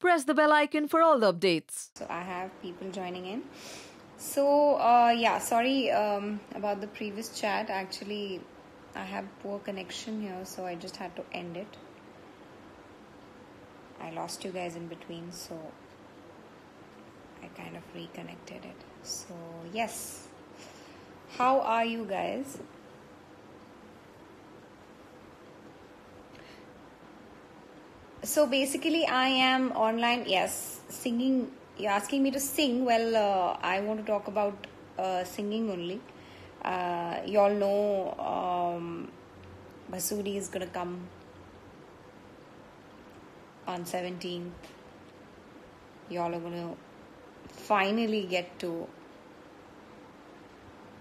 press the bell icon for all the updates. So I have people joining in. So yeah, sorry about the previous chat. Actually, I have poor connection here, so I just had to end it. I lost you guys in between, so I kind of reconnected it. So yes, how are you guys? So basically, I am online. Yes, singing. You're asking me to sing. Well, I want to talk about singing only. You all know Basudi is gonna come on 17th. You all are gonna finally get to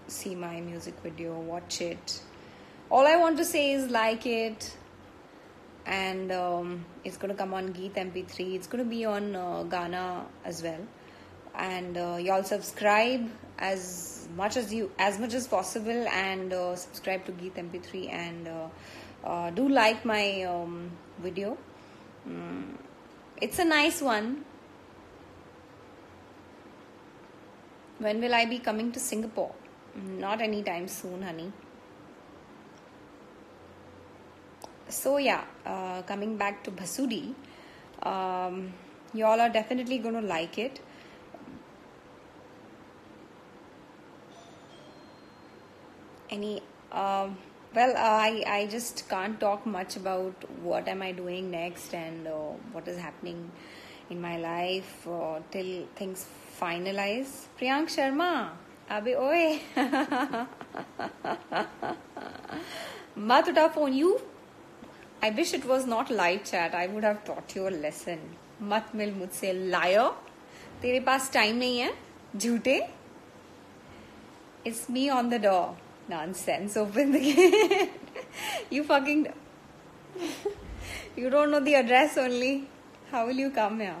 see my music video, watch it. All I want to say is like it. And it's going to come on Geet MP3. It's going to be on Ghana as well. And y'all subscribe as much as possible, and subscribe to Geet MP3, and do like my video. It's a nice one. When will I be coming to Singapore? Not anytime soon, honey. So yeah, coming back to Basudi, y'all are definitely going to like it. I just can't talk much about what am I doing next and what is happening in my life till things finalize. Priyank Sharma, abhi oye, mat uta phone you. I wish it was not live chat. I would have taught you a lesson. मत मिल मुझसे liar. तेरे पास time नहीं है झूठे. It's me on the door. Nonsense. Open the gate. You fucking. You don't know the address only. How will you come here?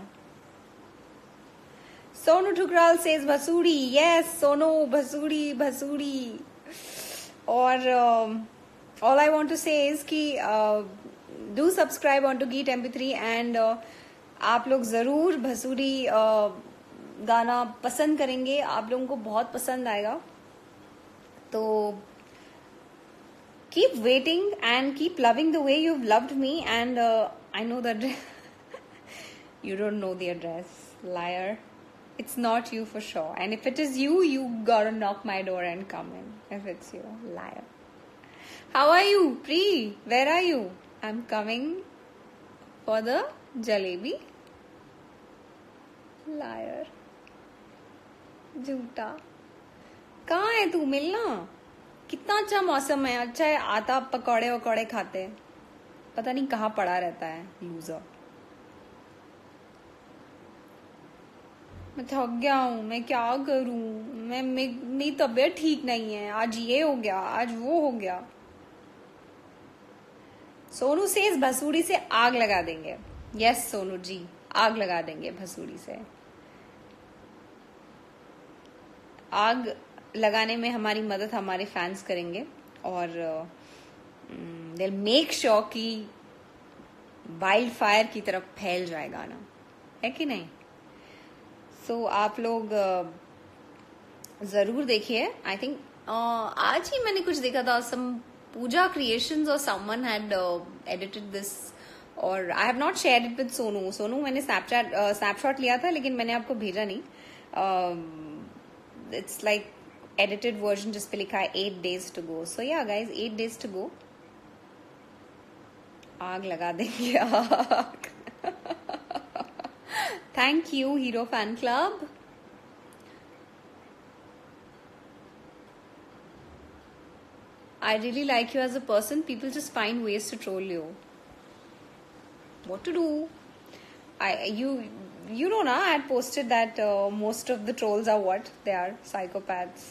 Sonu Thukral says Basudi. Yes, Sonu Basudi. Or all I want to say is कि do subscribe onto Geet MP3 and आप लोग ज़रूर भसूड़ी गाना पसंद करेंगे. आप लोगों को बहुत पसंद आएगा. तो keep waiting and keep loving the way you've loved me, and I know that you don't know the address. Liar. It's not you for sure. And if it is you, you gotta knock my door and come in. If it's you. Liar. How are you, Pri? Where are you? I'm coming for the jalebi. Liar. झूठा. कहाँ है तू? मिलना. कितना अच्छा मौसम है. अच्छा है, आता पकौड़े वकौड़े खाते. पता नहीं कहाँ पड़ा रहता है लूजर. मैं थक गया हूँ. मैं क्या करूँ? मेरी तबीयत ठीक नहीं है. आज ये हो गया, आज वो हो गया. सोनू से भसूड़ी से आग लगा देंगे. यस सोनू जी, आग लगा देंगे भसूड़ी से. आग लगाने में हमारी मदद हमारे फैंस करेंगे, और they'll make sure कि वाइल्ड फायर की तरफ फैल जाए गाना. है कि नहीं? सो आप लोग जरूर देखिए. आई थिंक आज ही मैंने कुछ देखा था. सम Pooja Creations or someone had edited this, और I have not shared it with Sonu. Sonu मैंने snapshot लिया था, लेकिन मैंने आपको भेजा नहीं. It's like edited version जिस पे लिखा है 8 days to go. So yeah guys, 8 days to go. आग लगा देंगे आग. Thank you Hero Fan Club. I really like you as a person. People just find ways to troll you. What to do? You know na, I had posted that most of the trolls are what? They are psychopaths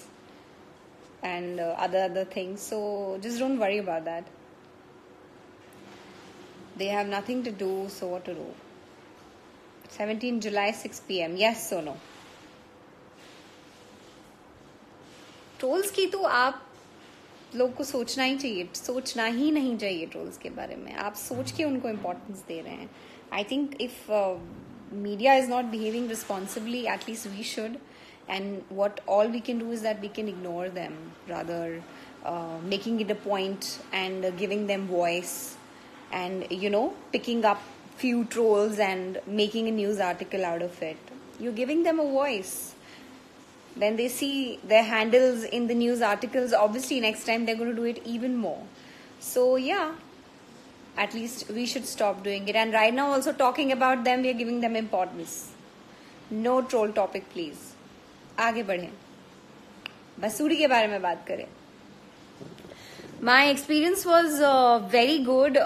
and other things. So just don't worry about that. They have nothing to do, so what to do? 17 July 6 PM. Yes or no? Trolls की तो आप लोग को सोचना ही चाहिए. सोचना ही नहीं चाहिए ट्रोल्स के बारे में. आप सोच के उनको इम्पोर्टेंस दे रहे हैं. I think if media is not behaving responsibly, at least we should. And what all we can do is that we can ignore them, rather making it a point and giving them voice, and picking up few trolls and making a news article out of it. You're giving them a voice. Then they see their handles in the news articles. Obviously, next time they're going to do it even more. So yeah, at least we should stop doing it. And right now, also talking about them, we are giving them importance. No troll topic, please. आगे बढ़ें. बसूरी के बारे में बात करें. My experience was very good.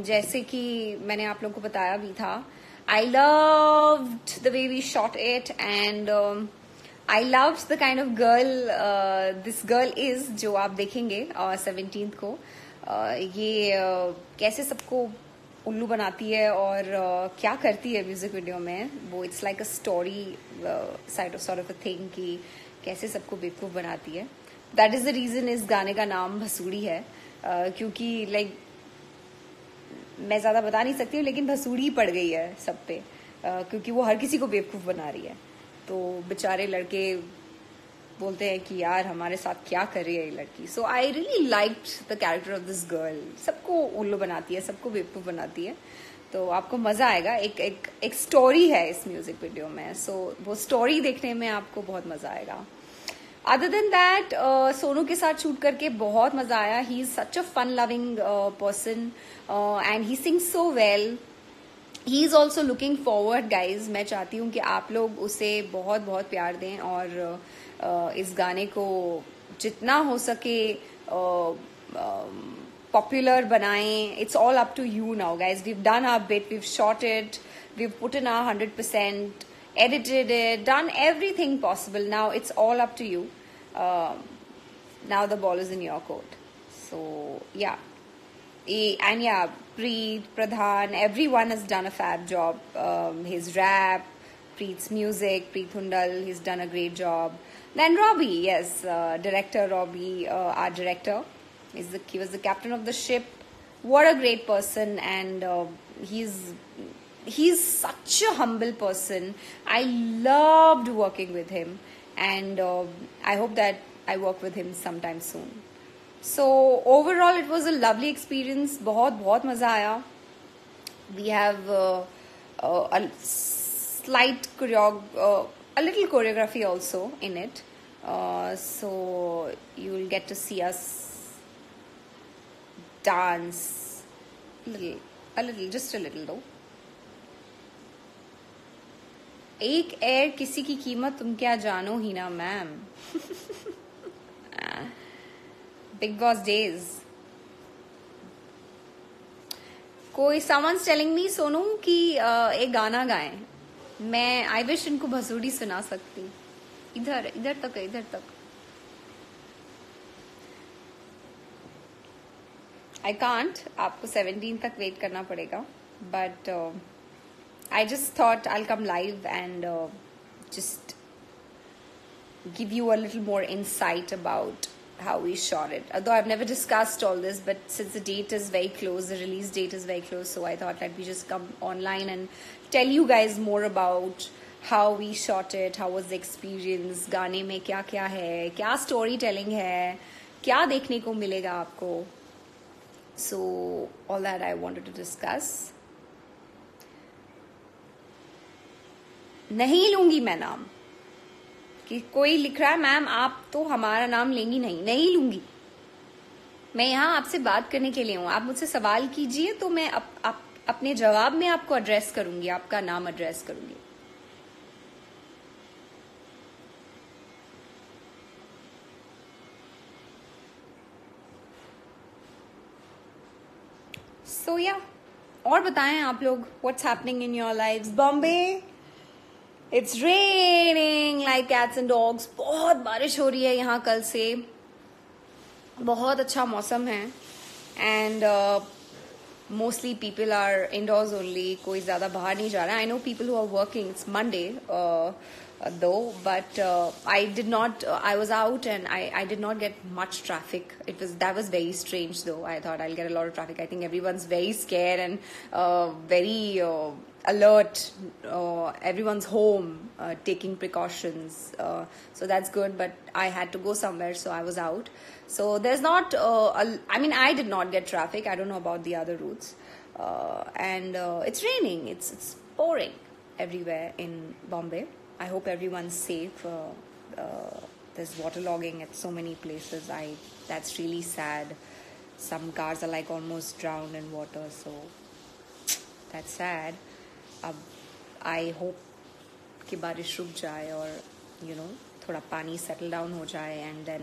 जैसे कि मैंने आप लोगों को बताया भी था. I loved the way we shot it, and I loved the kind of girl this girl is, जो आप देखेंगे 17th को. ये कैसे सबको उल्लू बनाती है और क्या करती है म्यूजिक वीडियो में, वो it's like a story sort of a thing कि कैसे सबको बेवकूफ़ बनाती है. दैट इज़ द रीज़न इस गाने का नाम भसूड़ी है. क्योंकि लाइक मैं ज़्यादा बता नहीं सकती हूँ, लेकिन भसूड़ी पड़ गई है सब पे, क्योंकि वो हर किसी को बेवकूफ़ बना रही है. तो बेचारे लड़के बोलते हैं कि यार हमारे साथ क्या कर रही है ये लड़की. So I really liked the character of this girl. सबको उल्लू बनाती है, सबको बेवकूफ़ बनाती है. तो आपको मज़ा आएगा. एक स्टोरी है इस म्यूजिक वीडियो में. सो वो स्टोरी देखने में आपको बहुत मज़ा आएगा. अदर देन दैट, सोनू के साथ शूट करके बहुत मज़ा आया. He is such a fun loving person and he sings so well. He is also looking forward guys. मैं चाहती हूँ कि आप लोग उसे बहुत बहुत प्यार दें और इस गाने को जितना हो सके पॉपुलर बनाएं. It's all up to you now guys. We've done our bit, we've shot it, we've put in our 100%, edited it, done everything possible. Now it's all up to you. Now the ball is in your court. So yeah. And yeah, Preet, Pradhan, everyone has done a fab job. His rap, Preet's music, Preet Hundal, he's done a great job. Then Robbie, yes, director Robbie, our director, he was the captain of the ship. What a great person, and he's such a humble person. I loved working with him, and I hope that I work with him sometime soon. So overall it was a lovely experience. बहुत मज़ा आया. We have a slight a little choreography also in it. So you will get to see us dance just a little though. एक air किसी की कीमत तुम क्या जानो ही ना मैम. Big boss days. कोई someone's telling me सोनू कि एक गाना गाएं. मैं आई विश इनको भसूड़ी सुना सकती. इधर तक आई कांट. आपको 17 तक वेट करना पड़ेगा. But I just thought I'll come live and just give you a little more insight about how we shot it. Although I've never discussed all this, but since the date is very close, the release date is very close, so I thought let me just come online and tell you guys more about how we shot it, how was the experience, गाने में क्या क्या है, क्या storytelling है, क्या देखने को मिलेगा आपको. So all that I wanted to discuss. नहीं लूंगी मैं नाम. कि कोई लिख रहा है मैम आप तो हमारा नाम लेंगी नहीं लूंगी. मैं यहाँ आपसे बात करने के लिए हूँ. आप मुझसे सवाल कीजिए तो मैं अपने जवाब में आपको एड्रेस करूंगी, आपका नाम एड्रेस करूंगी. सो या और बताएं आप लोग, what's happening in your lives. Bombay It's raining like cats and dogs. बहुत बारिश हो रही है यहाँ कल से. बहुत अच्छा मौसम है. And mostly people are indoors only. कोई ज़्यादा बाहर नहीं जा रहा. I know people who are working. It's Monday though, but I was out and I did not get much traffic. That was very strange though. I thought I'll get a lot of traffic. I think everyone's very scared and very alert. Everyone's home, taking precautions. So that's good. But I had to go somewhere, so I was out. So there's not. I mean, I did not get traffic. I don't know about the other routes. And it's raining. It's pouring everywhere in Bombay. I hope everyone's safe. There's waterlogging at so many places. That's really sad. Some cars are like almost drowned in water. So that's sad. I hope कि बारिश रुक जाए और थोड़ा पानी settle down हो जाए, and then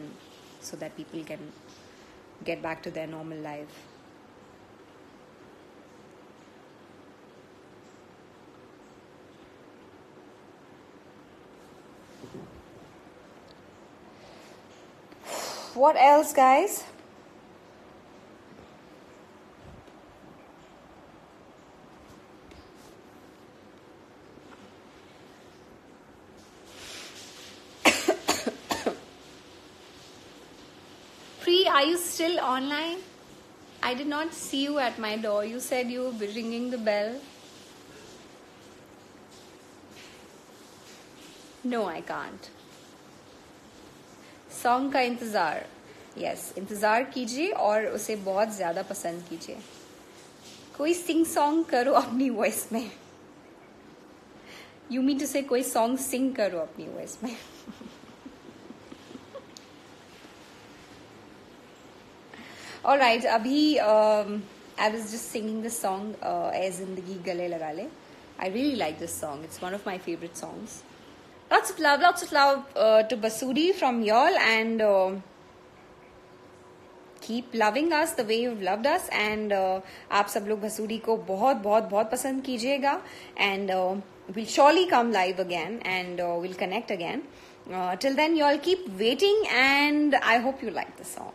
so that people can get back to their normal life. What else, guys? Are you still online? I did not see you at my door. You said you would be ringing the bell. No, I can't. Song का इंतजार. Yes, इंतजार कीजिए और उसे बहुत ज़्यादा पसंद कीजिए. कोई sing song करो अपनी voice में. You mean to say कोई song sing करो अपनी voice में. All right, abhi I was just singing this song, "Ae Zindagi Gale Laga Le." I really like this song. It's one of my favorite songs. Lots of love to Basudi from y'all, and keep loving us the way you've loved us. And आप सब लोग Basudi को बहुत बहुत बहुत पसंद कीजिएगा, and we'll surely come live again, and we'll connect again. Till then, y'all keep waiting, and I hope you like the song.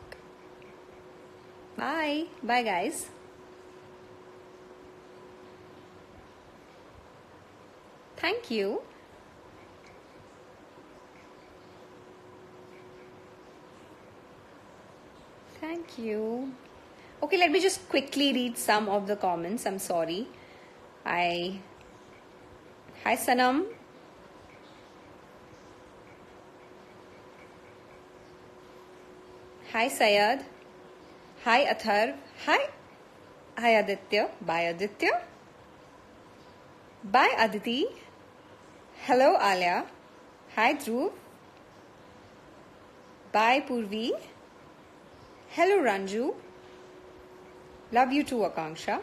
Bye. Bye, guys. Thank you. Thank you. Okay, let me just quickly read some of the comments. I'm sorry. Hi, Sanam. Hi, Sayed. Hi, Atharv. Hi, Aditya. Bye, Aditya. Bye, Aditi. Hello, Alia. Hi, Dhruv. Bye, Purvi. Hello, Ranju. Love you too, Akanksha.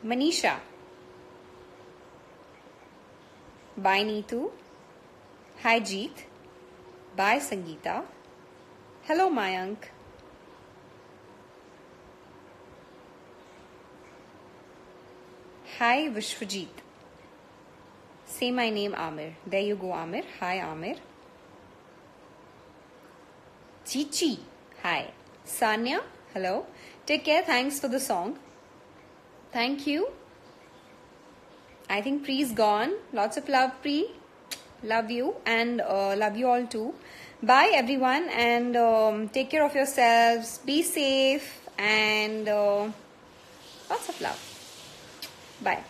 Manisha. Bye, Neetu. Hi, Jeet. Bye, Sangeeta. Hello, Mayank. Hi, Vishwajit. Say my name, Amir. There you go, Amir. Hi, Amir. Chichi. Hi. Sanya. Hello. Take care. Thanks for the song. Thank you. I think Pre's gone. Lots of love, Pre. Love you, and love you all too. Bye, everyone, and take care of yourselves. Be safe, and lots of love. Bye.